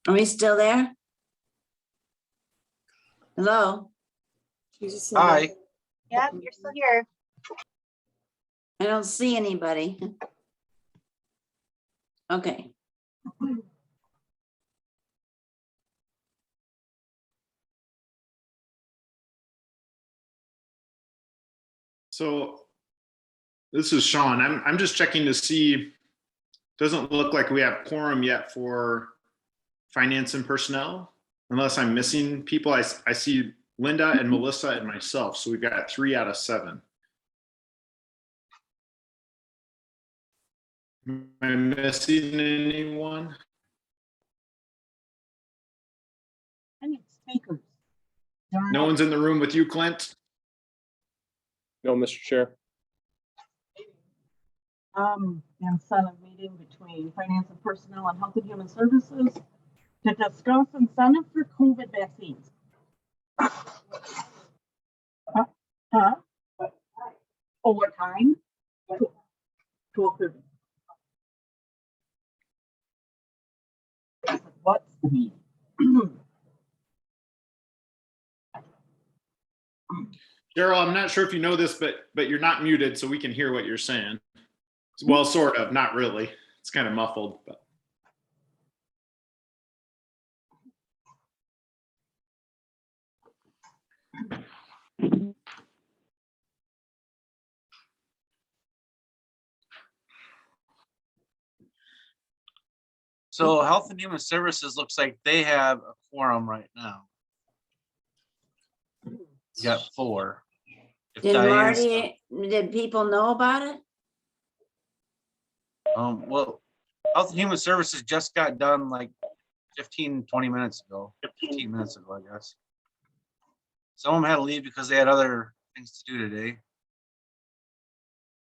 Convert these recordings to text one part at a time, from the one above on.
Are we still there? Hello? Hi. Yeah, you're still here. I don't see anybody. Okay. So this is Sean. I'm just checking to see, doesn't look like we have quorum yet for finance and personnel, unless I'm missing people. I see Linda and Melissa and myself. So we've got 3 out of 7. Am I missing anyone? I need speakers. No one's in the room with you, Clint? No, Mr. Chair. Incentive meeting between Finance and Personnel and Health and Human Services to discuss incentive for COVID vaccines. Huh? Oh, what time? 12:30. What's the meeting? Cheryl, I'm not sure if you know this, but you're not muted, so we can hear what you're saying. Well, sort of, not really. It's kind of muffled, but. So Health and Human Services looks like they have a quorum right now. You got 4. If Did Diane's- did people know about it? well, Health and Human Services just got done like 20 minutes ago, 15 minutes ago, I guess. Some of them had to leave because they had other things to do today.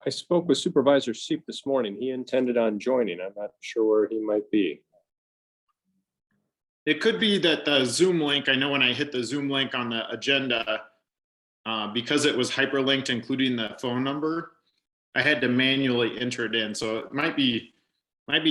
I spoke with Supervisor Seep this morning. He intended on joining. I'm not sure where he might be. It could be that the Zoom link, I know when I hit the Zoom link on the agenda, because it was hyperlinked, including the phone number, I had to manually enter it in. So it might be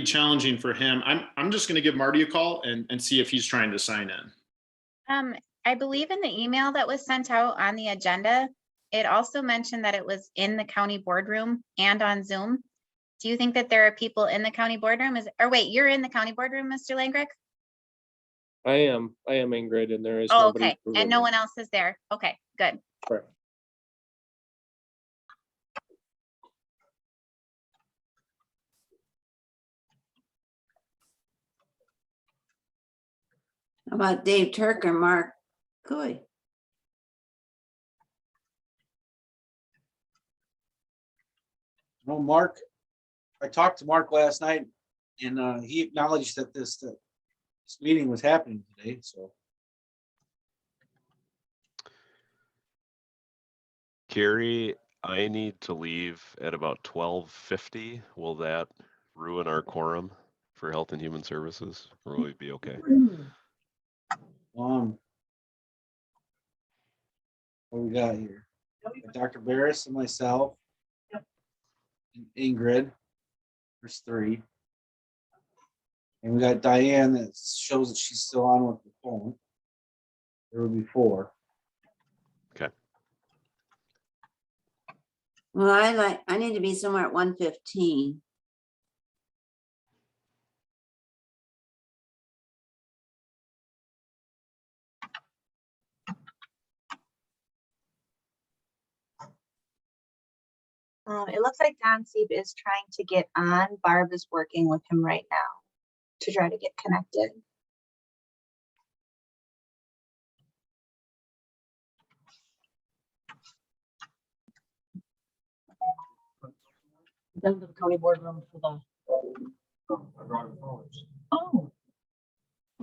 challenging for him. I'm just going to give Marty a call and see if he's trying to sign in. I believe in the email that was sent out on the agenda, it also mentioned that it was in the county boardroom and on Zoom. Do you think that there are people in the county boardroom? Or wait, you're in the county boardroom, Mr. Langrick? I am Ingrid, and there is Oh, nobody. okay. And no one else is there. Okay, good. Correct. How about Dave Turk or Mark Coy? No, Mark, I talked to Mark last night and he acknowledged that this meeting was happening today, so. Carrie, I need to leave at about 12:50. Will that ruin our quorum for Health and Human Services, or will we be okay? What we got here? Got Dr. Barris and myself. And Ingrid. There's 3. And we got Diane that shows that she's still on with the phone. There will be 4. Okay. Well, I need to be somewhere at 1:15. It looks like Don Seep is trying to get on. Barb is working with him right now to try to get connected. Down to the county boardroom for the. Oh.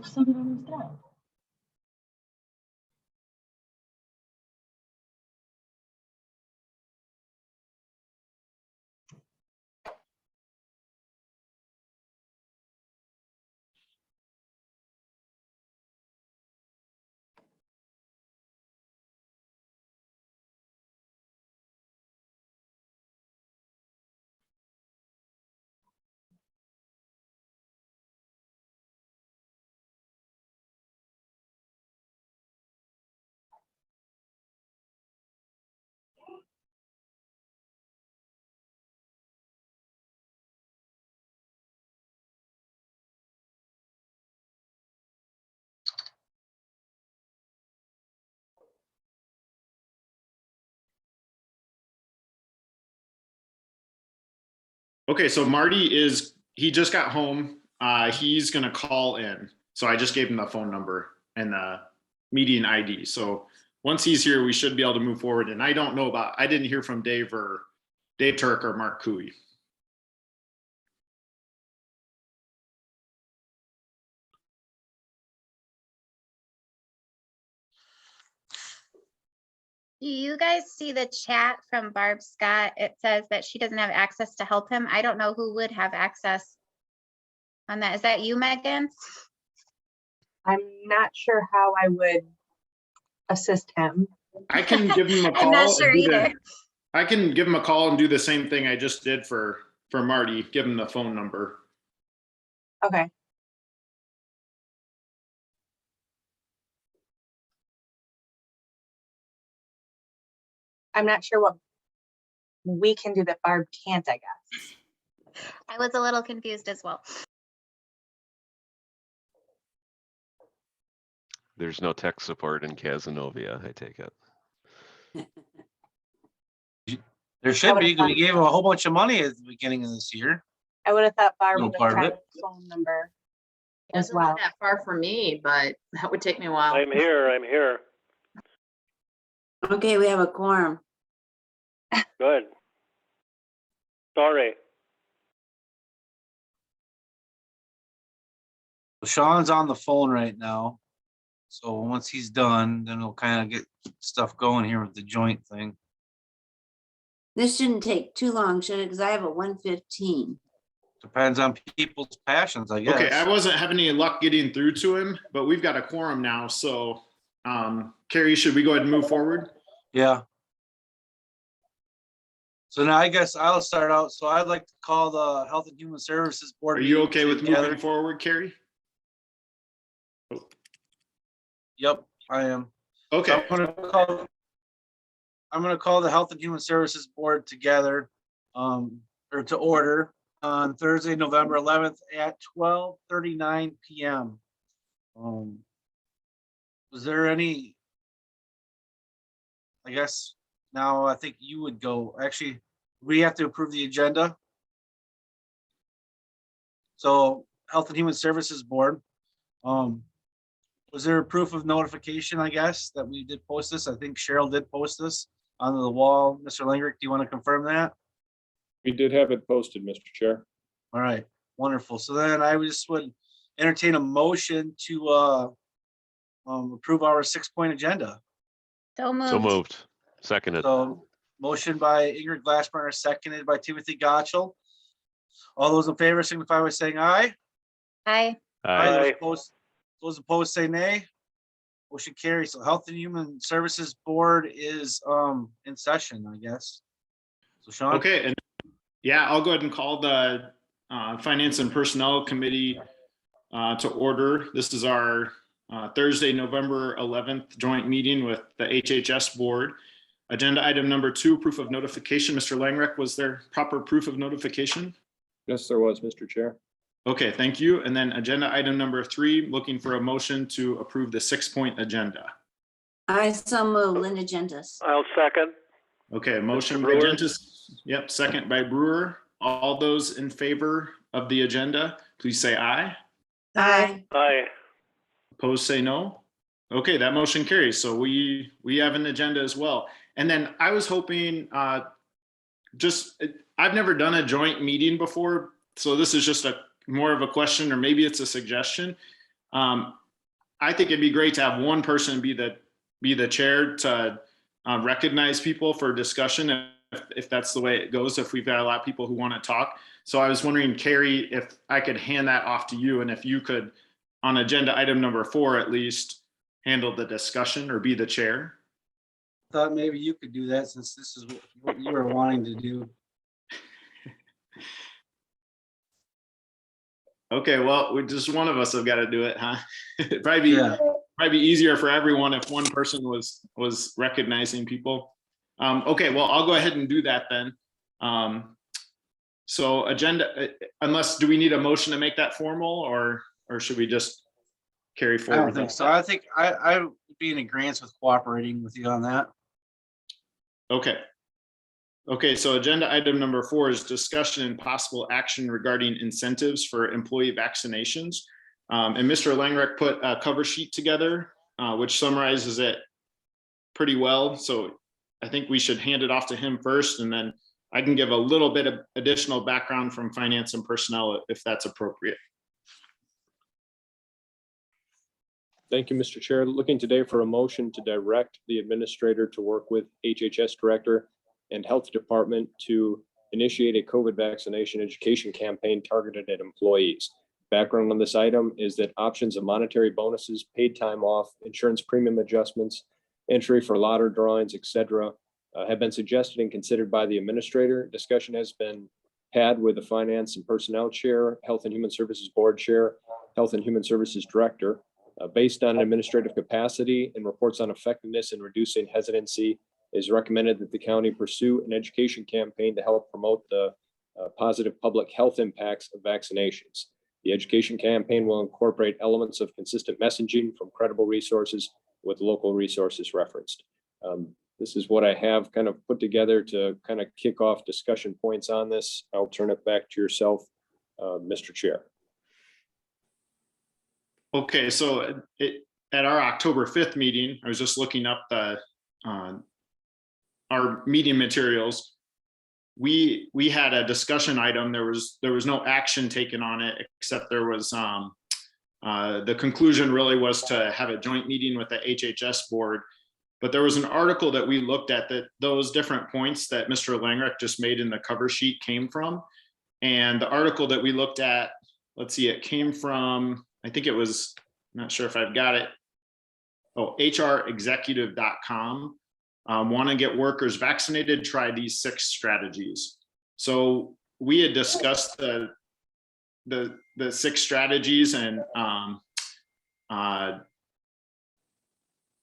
Somebody was that. Okay, so he just got home. He's gonna call in. So I just gave him the phone number and the meeting ID. So once he's here, we should be able to move forward. And I didn't hear from Dave Turk or Mark Cooey. Do you guys see the chat from Barb Scott? It says that she doesn't have access to help him. I don't know who would have access on that. Is that you, Megan? I'm not sure how I would assist him. I can give him a call. I'm not sure either. I can give him a call and do the same thing I just did for Marty. Give him the phone number. Okay. I'm not sure what we can do that Barb can't, I guess. I was a little confused as well. There's no tech support in Casanova, I take it. There should be, 'cause we gave him a whole bunch of money at the beginning of this year. I would have thought Barb No would part have of tried the phone number as Doesn't look well. that far for me, but that would take me a while. I'm here. Okay, we have a quorum. Good. Sorry. Sean's on the phone right now. So once he's done, then we'll kind of get stuff going here with the joint thing. This shouldn't take too long, should it? Because I have a 1:15. Depends on people's passions, I guess. Okay, I wasn't having any luck getting through to him, but we've got a quorum now. So, Carrie, should we go ahead and move forward? Yeah. So now I guess I'll start out. So I'd like to call the Health and Human Services Board. Are you meeting okay with together. moving forward, Carrie? Yep, I am. Okay. I'm gonna call the Health and Human Services Board together, or to order on Thursday, November 11th at 12:39 PM. Was there any? I guess now I think you would go, actually, we have to approve the agenda. So Health and Human Services Board, was there a proof of notification, I guess, that we did post this? I think Cheryl did post this on the wall. Mr. Langrick, do you want to confirm that? We did have it posted, Mr. Chair. All right, wonderful. So then I just would entertain a motion to approve our 6-point agenda. So moved. So moved. Seconded. So motion by Ingrid Glassburner, seconded by Timothy Gotchel. All those in favor signify by saying aye. Hi. Those opposed- Those opposed say nay. Motion carries. So Health and Human Services Board is in session, I guess. So Sean? Okay, and yeah, I'll go ahead and call the Finance and Personnel Committee to order. This is our Thursday, November 11th joint meeting with the HHS Board. Agenda item number 2, proof of notification. Mr. Langreck, was there proper proof of notification? Yes, there was, Mr. Chair. Okay, thank you. And then agenda item number 3, looking for a motion to approve the 6-point agenda. I so move, Linda Gentis. I'll second. Okay, motion by Brewer? Gentis. Yep, second by Brewer. All those in favor of the agenda, please say aye. Aye. Aye. Opposed, say no. Okay, that motion carries. So we have an agenda as well. And then I was hoping, I've never done a joint meeting before, so this is just more of a question, or maybe it's a suggestion. I think it'd be great to have one person be the chair to recognize people for discussion, if that's the way it goes, if we've got a lot of people who want to talk. So I was wondering, Carrie, if I could hand that off to you, and if you could, on agenda item number 4 at least, handle the discussion or be the chair. Thought maybe you could do that, since this is what you were wanting to do. Okay, well, just one of us have got to do it, huh? It'd probably be easier for everyone if one person was recognizing people. Okay, well, I'll go ahead and do that then. So agenda, do we need a motion to make that formal, or should we just carry I forward? don't think so. I think I would be in agreement with cooperating with you on that. Okay. Okay, so agenda item number 4 is discussion and possible action regarding incentives for employee vaccinations. And Mr. Langreich put a cover sheet together, which summarizes it pretty well. So I think we should hand it off to him first, and then I can give a little bit of additional background from finance and personnel if that's appropriate. Thank you, Mr. Chair. Looking today for a motion to direct the administrator to work with HHS Director and Health Department to initiate a COVID vaccination education campaign targeted at employees. Background on this item is that options of monetary bonuses, paid time off, insurance premium adjustments, entry for lottery drawings, etc., have been suggested and considered by the administrator. Discussion has been had with the Finance and Personnel Chair, Health and Human Services Board Chair, Health and Human Services Director. Based on administrative capacity and reports on effectiveness in reducing hesitancy, it is recommended that the county pursue an education campaign to help promote the positive public health impacts of vaccinations. The education campaign will incorporate elements of consistent messaging from credible resources with local resources referenced. This is what I have kind of put together to kind of kick off discussion points on this. I'll turn it back to yourself, Mr. Chair. Okay, so at our October 5th meeting, I was just looking up the our meeting materials. We had a discussion item. There was no action taken on it, except there was the conclusion really was to have a joint meeting with the HHS board. But there was an article that we looked at that those different points that Mr. Langreich just made in the cover sheet came from. And the article that we looked at, let's see, it came from, I think it was, I'm not sure if I've got it. Oh, hrexecutive.com. Want to get workers vaccinated, try these 6 strategies. So we had discussed the 6 strategies and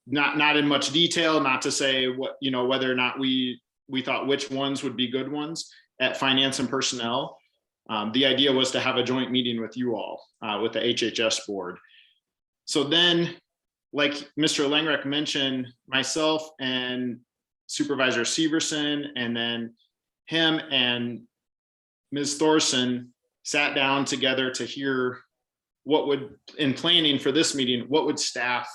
not in much detail, not to say what, whether or not we thought which ones would be good ones at Finance and Personnel. The idea was to have a joint meeting with you all, with the HHS board. So then, like Mr. Langreich mentioned, myself and Supervisor Severson, and then him and Ms. Thorson sat down together to hear what would, in planning for this meeting, what would staff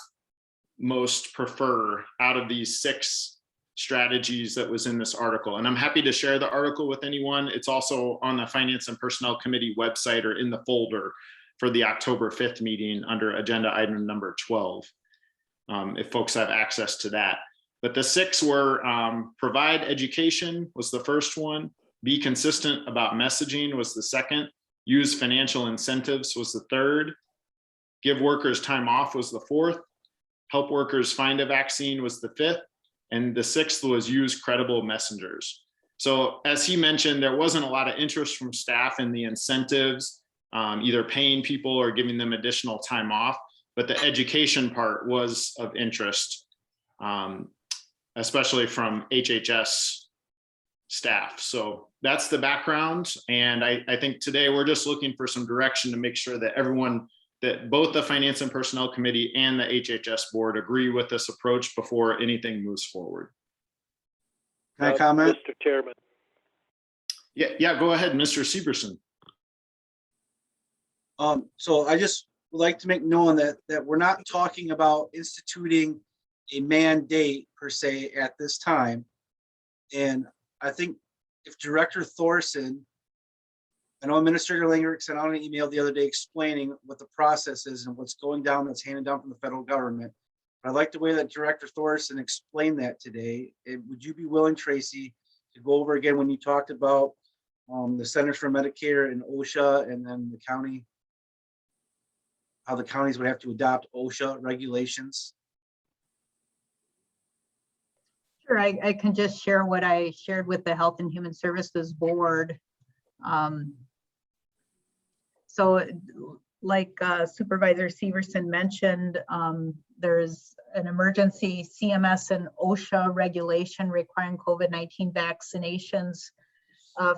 most prefer out of these 6 strategies that was in this article. And I'm happy to share the article with anyone. It's also on the Finance and Personnel Committee website or in the folder for the October 5th meeting under agenda item number 12. If folks have access to that. But the 6 were provide education was the first one, be consistent about messaging was the second, use financial incentives was the third, give workers time off was the 4th, help workers find a vaccine was the 5th, and the 6th was use credible messengers. So as he mentioned, there wasn't a lot of interest from staff in the incentives, either paying people or giving them additional time off. But the education part was of interest, especially from HHS staff. So that's the background. And I think today we're just looking for some direction to make sure that everyone, that both the Finance and Personnel Committee and the HHS board agree with this approach before anything moves forward. Can I comment? Mr. Chairman. Yeah, go ahead, Mr. Severson. So I just would like to make known that we're not talking about instituting a mandate per se at this time. And I think if Director Thorson, I know Administrator Langreich sent out an email the other day explaining what the process is and what's going down that's handed down from the federal government. I like the way that Director Thorson explained that today. Would you be willing, Tracy, to go over again when you talked about the Centers for Medicare and OSHA, and then the county, how the counties would have to adopt OSHA regulations? Sure, I can just share what I shared with the Health and Human Services Board. So like Supervisor Severson mentioned, there's an emergency CMS and OSHA regulation requiring COVID-19 vaccinations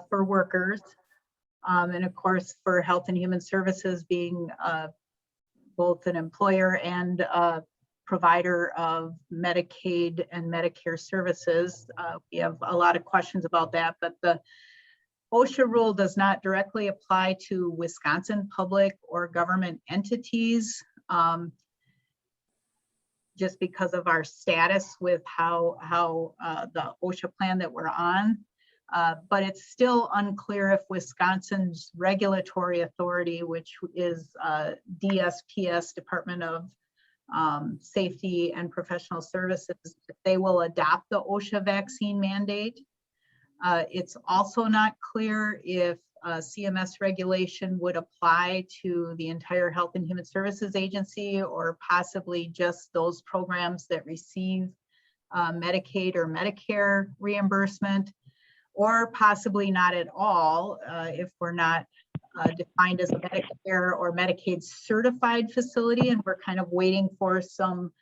for workers. And of course, for Health and Human Services being both an employer and a provider of Medicaid and Medicare services. We have a lot of questions about that, but the OSHA rule does not directly apply to Wisconsin public or government entities, just because of our status with how the OSHA plan that we're on. But it's still unclear if Wisconsin's regulatory authority, which is DSPS, Department of Safety and Professional Services, if they will adopt the OSHA vaccine mandate. It's also not clear if CMS regulation would apply to the entire Health and Human Services Agency, or possibly just those programs that receive Medicaid or Medicare reimbursement, or possibly not at all if we're not defined as a Medicare or Medicaid certified facility, and we're kind of waiting for some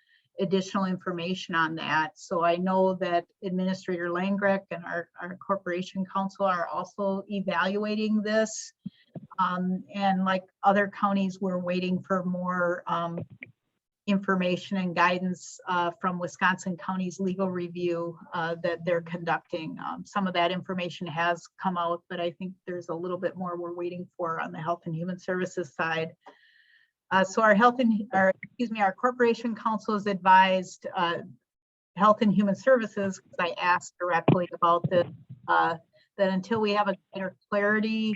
additional information on that. So I know that Administrator Langreck and our Corporation Council are also evaluating this. And like other counties, we're waiting for more information and guidance from Wisconsin County's legal review that they're conducting. Some of that information has come out, but I think there's a little bit more we're waiting for on the Health and Human Services side. So our our Corporation Council has advised Health and Human Services, because I asked directly about this, that until we have a better clarity,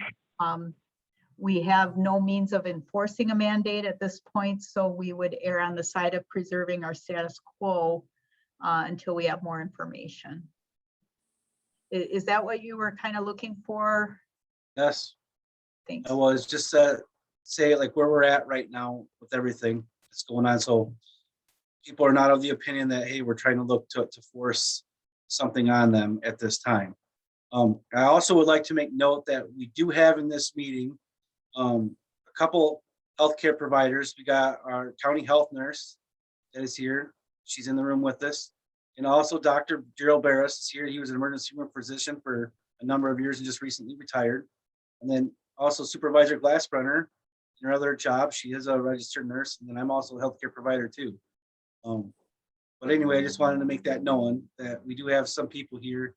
we have no means of enforcing a mandate at this point. So we would err on the side of preserving our status quo until we have more information. Is that what you were kind of looking for? Yes, Thanks. I was just say like where we're at right now with everything that's going on. So people are not of the opinion that, hey, we're trying to look to force something on them at this time. I also would like to make note that we do have in this meeting a couple healthcare providers. We got our county health nurse that is here. She's in the room with us. And also Dr. Gerald Barris is here. He was an emergency room physician for a number of years and just recently retired. And then also Supervisor Glassbrenner, in her other job, she is a registered nurse, and then I'm also a healthcare provider too. But anyway, I just wanted to make that known that we do have some people here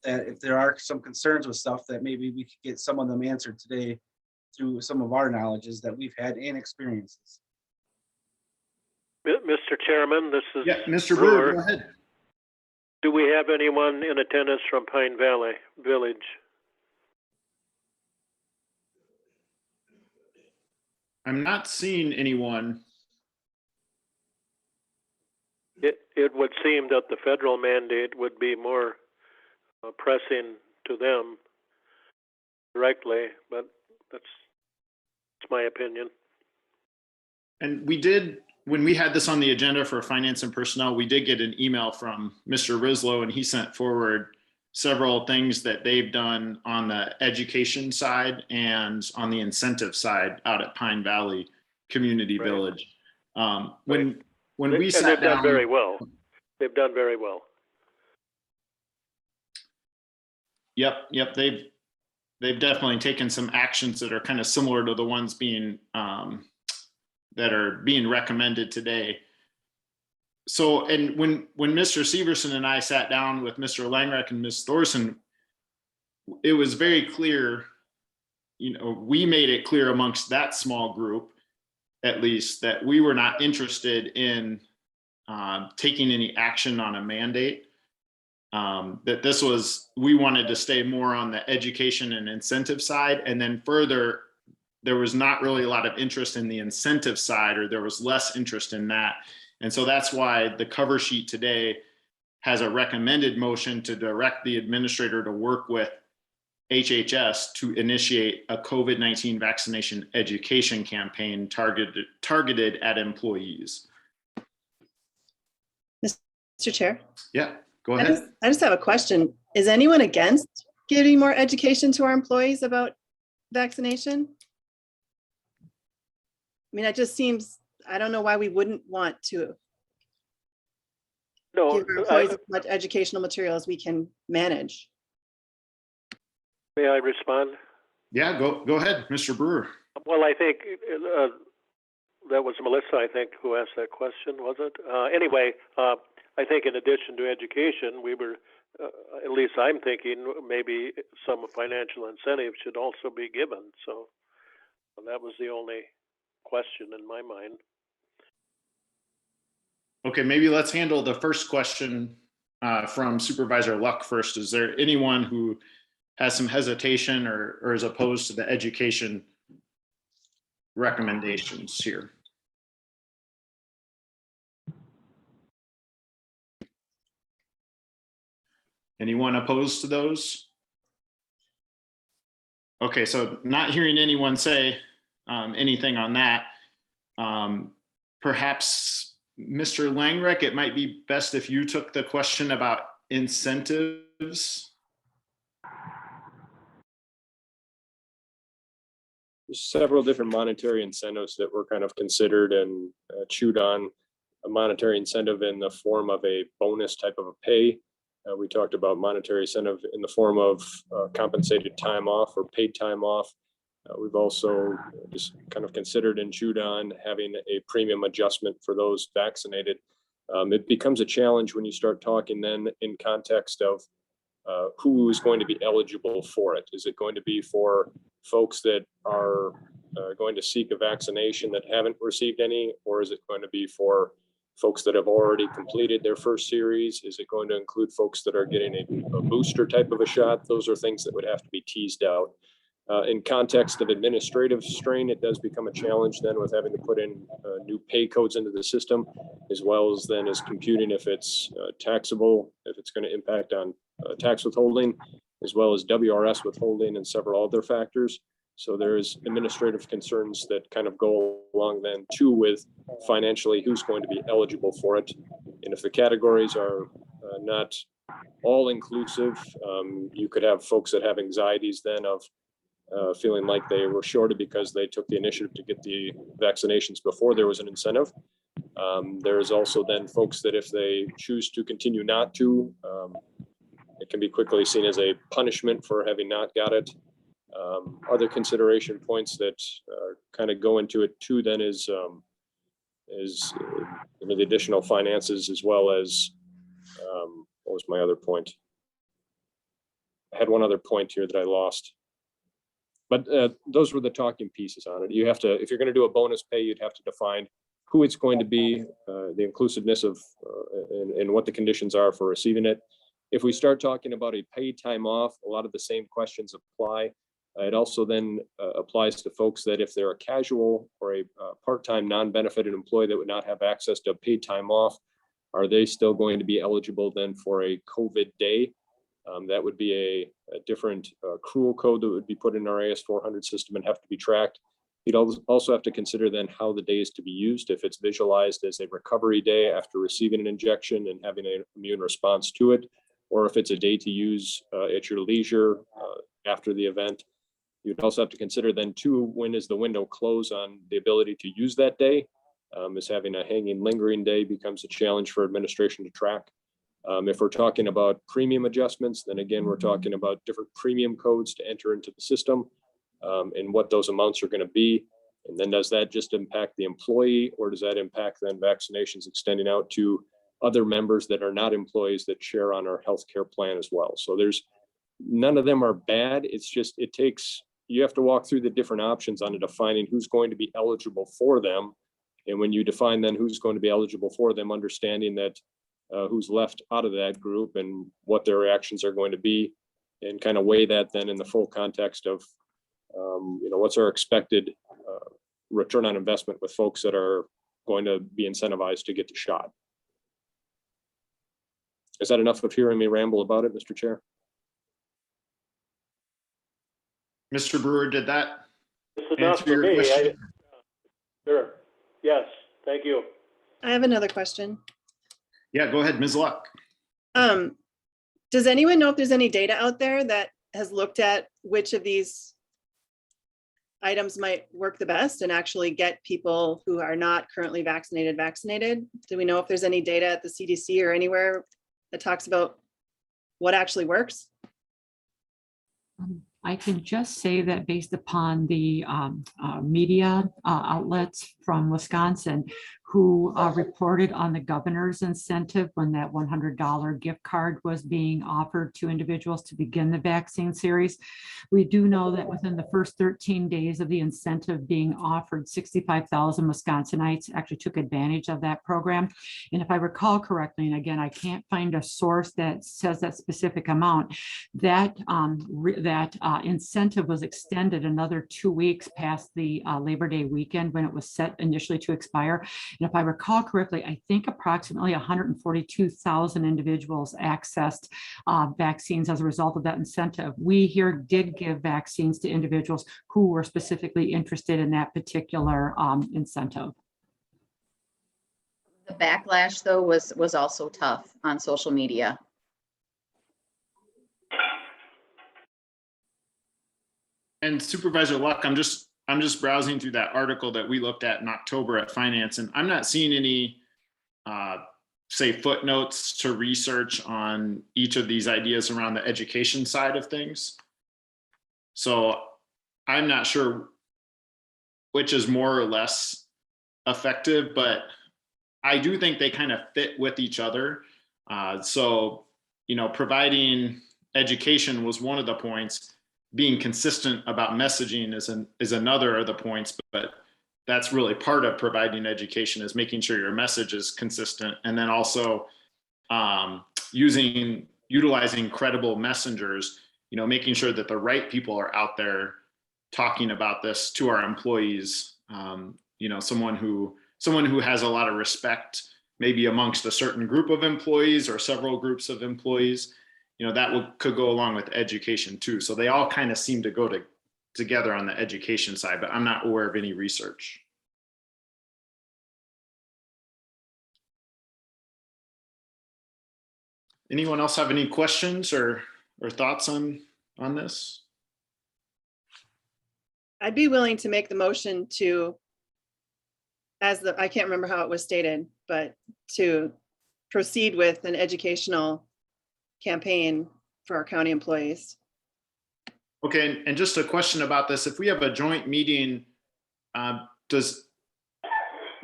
that if there are some concerns with stuff, that maybe we could get some of them answered today through some of our knowledges that we've had and experiences. Mr. Chairman, this is Mr. Brewer, go ahead. Do we have anyone in attendance from Pine Valley Village? I'm not seeing anyone. It would seem that the federal mandate would be more pressing to them directly, but that's my opinion. And we did, when we had this on the agenda for finance and personnel, we did get an email from Mr. Rislow, and he sent forward several things that they've done on the education side and on the incentive side out at Pine Valley Community Village. When we sat they've down, done very well. They've done very well. Yep. They've definitely taken some actions that are kind of similar to the ones being that are being recommended today. So, and when Mr. Severson and I sat down with Mr. Langreck and Ms. Thorson, it was very clear, we made it clear amongst that small group, at least, that we were not interested in taking any action on a mandate. That this was, we wanted to stay more on the education and incentive side. And then further, there was not really a lot of interest in the incentive side, or there was less interest in that. And so that's why the cover sheet today has a recommended motion to direct the administrator to work with HHS to initiate a COVID-19 vaccination education campaign targeted at employees. Mr. Chair? Yeah, go ahead. I just have a question. Is anyone against giving more education to our employees about vaccination? I mean, it just seems, I don't know why we wouldn't want to give our employees as much educational material as we can manage. May I respond? Yeah, go ahead, Mr. Brewer. Well, I think that was Melissa, I think, who asked that question, was it? Anyway, I think in addition to education, we were, at least I'm thinking, maybe some financial incentive should also be given. So that was the only question in my mind. Okay, maybe let's handle the first question from Supervisor Luck first. Is there anyone who has some hesitation or is opposed to the education recommendations here? Anyone opposed to those? Okay, so not hearing anyone say anything on that. Perhaps Mr. Langreck, it might be best if you took the question about incentives. There's several different monetary incentives that were kind of considered and chewed on. A monetary incentive in the form of a bonus type of a pay. We talked about monetary incentive in the form of compensated time off or paid time off. We've also just kind of considered and chewed on having a premium adjustment for those vaccinated. It becomes a challenge when you start talking then in context of who is going to be eligible for it. Is it going to be for folks that are going to seek a vaccination that haven't received any, or is it going to be for folks that have already completed their first series? Is it going to include folks that are getting a booster type of a shot? Those are things that would have to be teased out. In context of administrative strain, it does become a challenge then with having to put in new pay codes into the system, as well as then as computing if it's taxable, if it's going to impact on tax withholding, as well as WRS withholding and several other factors. So there's administrative concerns that kind of go along then too with financially who's going to be eligible for it. And if the categories are not all inclusive, you could have folks that have anxieties then of feeling like they were shorted because they took the initiative to get the vaccinations before there was an incentive. There's also then folks that if they choose to continue not to, it can be quickly seen as a punishment for having not got it. Other consideration points that kind of go into it too then is the additional finances, as well as what was my other point? I had one other point here that I lost. But those were the talking pieces on it. You have to, if you're going to do a bonus pay, you'd have to define who it's going to be, the inclusiveness of and what the conditions are for receiving it. If we start talking about a paid time off, a lot of the same questions apply. It also then applies to folks that if they're a casual or a part-time non-benefited employee that would not have access to paid time off, are they still going to be eligible then for a COVID day? That would be a different accrual code that would be put in our AS400 system and have to be tracked. You'd also have to consider then how the day is to be used. If it's visualized as a recovery day after receiving an injection and having an immune response to it, or if it's a day to use at your leisure after the event. You'd also have to consider then too, when is the window close on the ability to use that day? As having a hanging lingering day becomes a challenge for administration to track. If we're talking about premium adjustments, then again, we're talking about different premium codes to enter into the system and what those amounts are going to be. And then does that just impact the employee, or does that impact then vaccinations extending out to other members that are not employees that share on our healthcare plan as well? So there's none of them are bad. It's just, it takes, you have to walk through the different options on defining who's going to be eligible for them. And when you define then who's going to be eligible for them, understanding that who's left out of that group and what their reactions are going to be, and kind of weigh that then in the full context of, what's our expected return on investment with folks that are going to be incentivized to get the shot. Is that enough of hearing me ramble about it, Mr. Chair? Mr. Brewer, did that It's enough answer for your me. question? Sure. Yes, thank you. I have another question. Yeah, go ahead, Ms. Luck. Does anyone know if there's any data out there that has looked at which of these items might work the best and actually get people who are not currently vaccinated? Do we know if there's any data at the CDC or anywhere that talks about what actually works? I can just say that based upon the media outlets from Wisconsin who reported on the governor's incentive when that $100 gift card was being offered to individuals to begin the vaccine series. We do know that within the first 13 days of the incentive being offered, 65,000 Wisconsinites actually took advantage of that program. And if I recall correctly, and again, I can't find a source that says that specific amount, that incentive was extended another 2 weeks past the Labor Day weekend when it was set initially to expire. And if I recall correctly, I think approximately 142,000 individuals accessed vaccines as a result of that incentive. We here did give vaccines to individuals who were specifically interested in that particular incentive. The backlash, though, was also tough on social media. And Supervisor Luck, I'm just browsing through that article that we looked at in October at Finance, and I'm not seeing any, say, footnotes to research on each of these ideas around the education side of things. So I'm not sure which is more or less effective, but I do think they kind of fit with each other. So, providing education was one of the points. Being consistent about messaging is another of the points, but that's really part of providing education, is making sure your message is consistent, and then also utilizing credible messengers, making sure that the right people are out there talking about this to our employees. Someone who has a lot of respect, maybe amongst a certain group of employees or several groups of employees. That could go along with education too. So they all kind of seem to go together on the education side, but I'm not aware of any research. Anyone else have any questions or thoughts on this? I'd be willing to make the motion to, I can't remember how it was stated, but to proceed with an educational campaign for our county employees. Okay, and just a question about this. If we have a joint meeting, do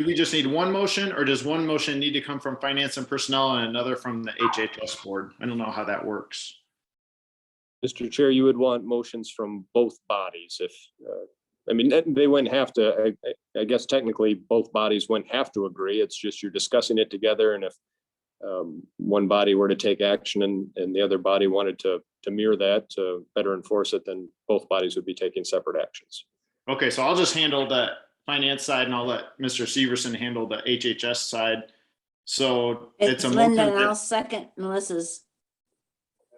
we just need one motion, or does one motion need to come from Finance and Personnel and another from the HHS board? I don't know how that works. Mr. Chair, you would want motions from both bodies if, they wouldn't have to, I guess technically both bodies wouldn't have to agree. It's just you're discussing it together, and if one body were to take action and the other body wanted to mirror that to better enforce it, then both bodies would be taking separate actions. Okay, so I'll just handle the finance side and I'll let Mr. Severson handle the HHS side. So it's a Linda, motion. and I'll second Melissa's.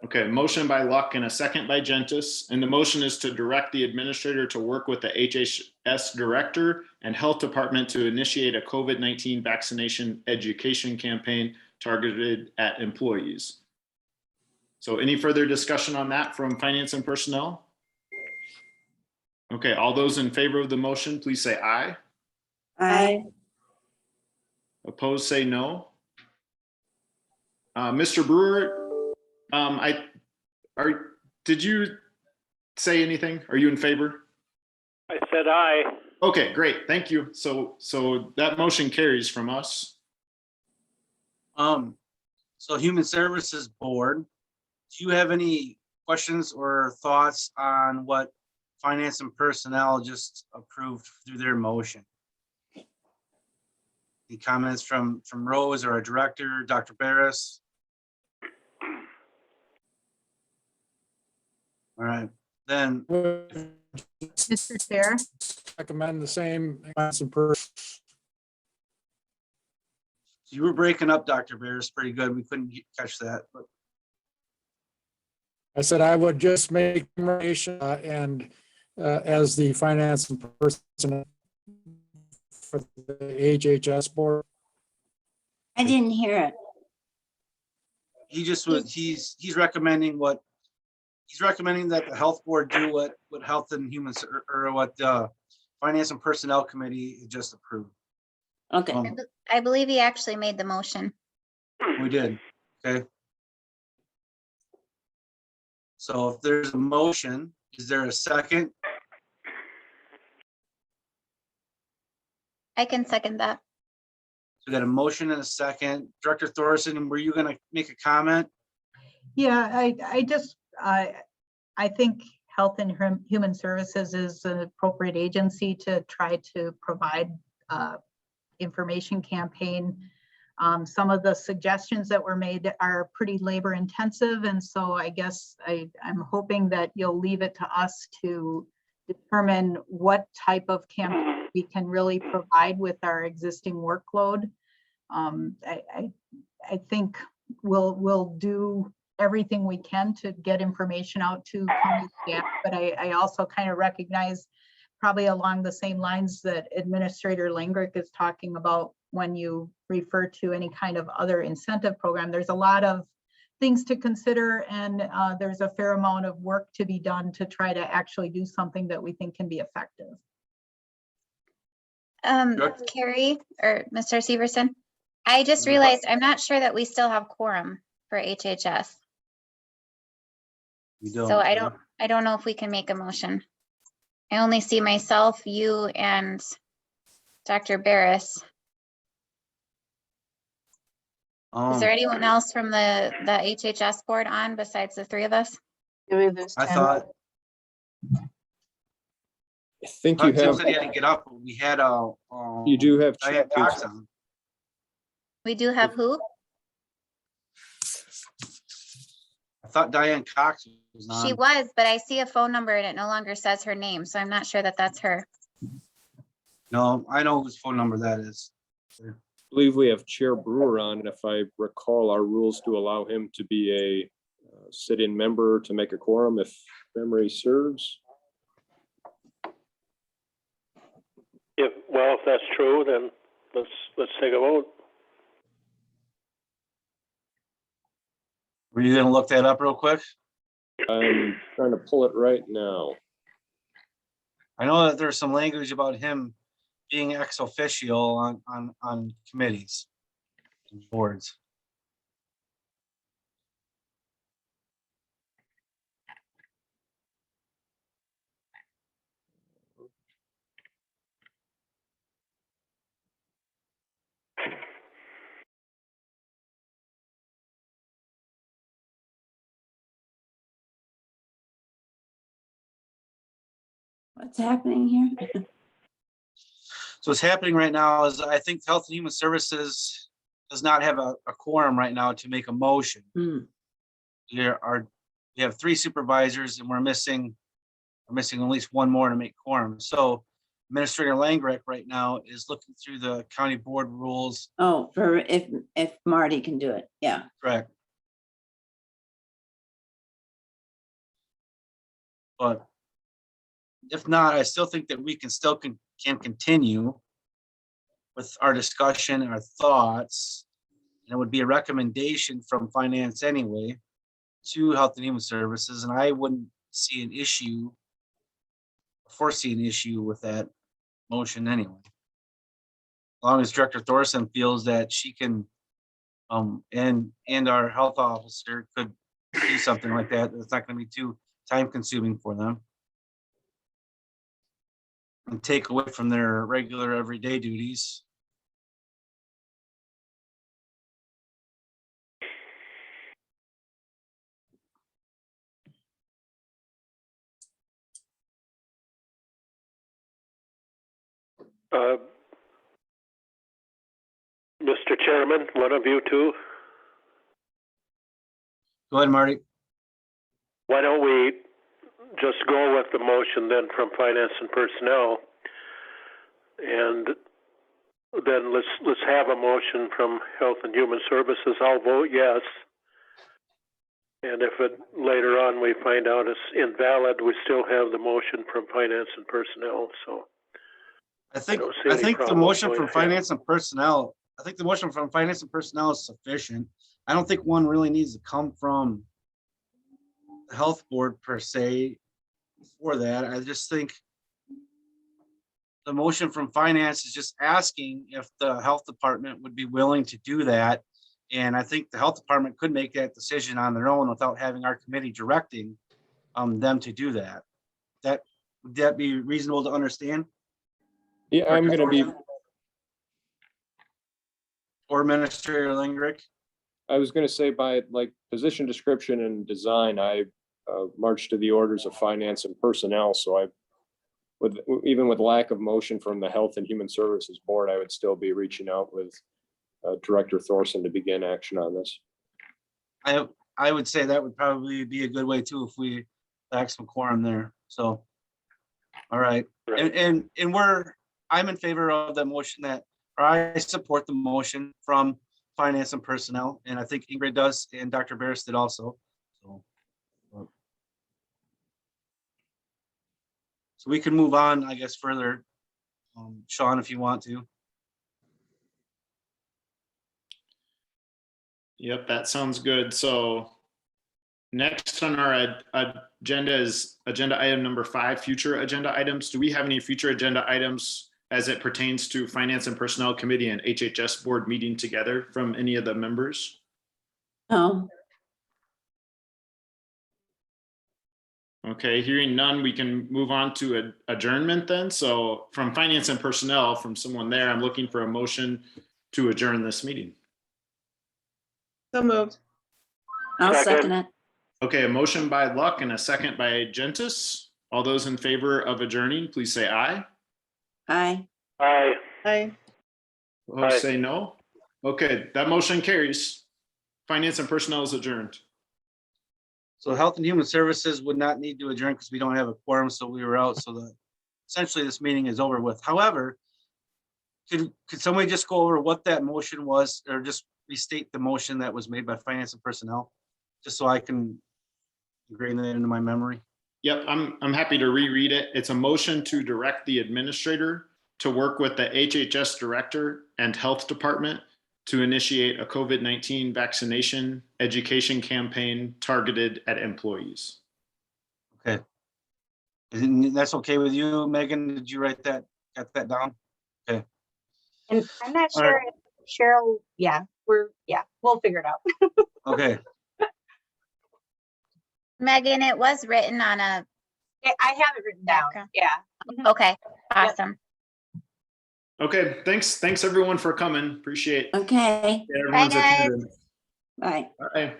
Okay, motion by Luck and a second by Gentis. And the motion is to direct the administrator to work with the HHS director and health department to initiate a COVID-19 vaccination education campaign targeted at employees. So any further discussion on that from Finance and Personnel? Okay, all those in favor of the motion, please say aye. Aye. Opposed, say no. Mr. Brewer, did you say anything? Are you in favor? I said aye. Okay, great, thank you. So that motion carries from us. So Human Services Board, do you have any questions or thoughts on what Finance and Personnel just approved through their motion? Any comments from Rose or our director, Dr. Barris? All right, then. Mr. Chair, Recommend the same. You were breaking up, Dr. Barris, pretty good. We couldn't catch that. But I said I would just make recommendation and as the finance and personnel for the HHS board. I didn't hear it. he just was, he's recommending that the health board do what health and human, or what the finance and personnel committee just approved. Okay. I believe he actually made the motion. We did, okay. So if there's a motion Is there a second? I can second that. We got a motion and a second. Director Thorson, were you gonna make a comment? Yeah, I think Health and Human Services is an appropriate agency to try to provide information campaign. Some of the suggestions that were made are pretty labor intensive, and so I guess I'm hoping that you'll leave it to us to determine what type of campaign we can really provide with our existing workload. I think we'll do everything we can to get information out to county staff, but I also kind of recognize, probably along the same lines that Administrator Langrick is talking about when you refer to any kind of other incentive program, there's a lot of things to consider, and there's a fair amount of work to be done to try to actually do something that we think can be effective. Carrie or Mr. Severson, I just realized I'm not sure that we still have quorum for HHS. We don't. So I don't know if we can make a motion. I only see myself, you, and Dr. Barris. Is there anyone else from the HHS board on besides the three of us? I thought. I think you Tim have, said he had to get up. But we had a. you do have. Diane Cox on. We do have who? I thought Diane Cox was on. She was, but I see a phone number and it no longer says her name, so I'm not sure that that's her. No, I know whose phone number that is. I believe we have Chair Brewer on, and if I recall, our rules do allow him to be a sit-in member to make a quorum if memory serves. Well, if that's true, then let's take a vote. Were you gonna look that up real quick? I'm trying to pull it right now. I know that there's some language about him being ex officio on committees and boards. What's happening here? So what's happening right now is I think Health and Human Services does not have a quorum right now to make a motion. We have 3 supervisors and we're missing at least one more to make quorum. So Administrator Langrick right now is looking through the county board rules. Oh, for if Marty can do it, yeah. Correct. But if not, I still think that we can continue with our discussion and our thoughts. And it would be a recommendation from finance anyway to Health and Human Services, and I wouldn't see an issue, foresee an issue with that motion anyway. As long as Director Thorson feels that she can, and our health officer could do something like that, it's not going to be too time consuming for them and take away from their regular everyday duties. Mr. Chairman, one of you two, Go ahead, Marty. why don't we just go with the motion then from Finance and Personnel? And then let's have a motion from Health and Human Services. I'll vote yes. And if it later on we find out it's invalid, we still have the motion from Finance and Personnel. So I think don't see any the problem motion going from ahead. Finance and Personnel, I think the motion from Finance and Personnel is sufficient. I don't think one really needs to come from the health board per se for that. I just think the motion from finance is just asking if the health department would be willing to do that. And I think the health department could make that decision on their own without having our committee directing them to do that. would that be reasonable to understand? Yeah, I'm gonna be, Or Administrator Langrick? I was gonna say by like position description and design, I marched to the orders of finance and personnel, so I, even with lack of motion from the Health and Human Services Board, I would still be reaching out with Director Thorson to begin action on this. I would say that would probably be a good way too, if we lack some quorum there, so. All right, Right. and I'm in favor of the motion that, or I support the motion from Finance and Personnel, and I think Ingrid does, and Dr. Barris did also, so. So we can move on, I guess, further. Sean, if you want to. Yep, that sounds good. So next on our agenda is agenda item number 5, future agenda items. Do we have any future agenda items as it pertains to Finance and Personnel Committee and HHS Board meeting together from any of the members? No, Okay, hearing none, we can move on to adjournment then. So from Finance and Personnel, from someone there, I'm looking for a motion to adjourn this meeting. So moved. I'll Second. second it. Okay, a motion by Luck and a second by Gentis. All those in favor of adjourning, please say aye. Aye. Aye. Aye. Opposed, Aye. say no. Okay, that motion carries. Finance and Personnel is adjourned. So Health and Human Services would not need to adjourn because we don't have a quorum, so we were out, so essentially this meeting is over with. However, could somebody just go over what that motion was, or just restate the motion that was made by Finance and Personnel? Just so I can ingrain that into my memory. Yep, I'm happy to reread it. It's a motion to direct the administrator to work with the HHS director and health department to initiate a COVID-19 vaccination education campaign targeted at employees. Okay. That's okay with you, Megan? Did you write that, got that down? Okay. And I'm not All sure right. if Cheryl, we'll figure it out. Okay, Megan, it was written on a, I have it written down. Background. Yeah. okay, awesome. Okay, thanks everyone for coming. Appreciate Okay, everyone's Bye, guys. attendance. bye. All right.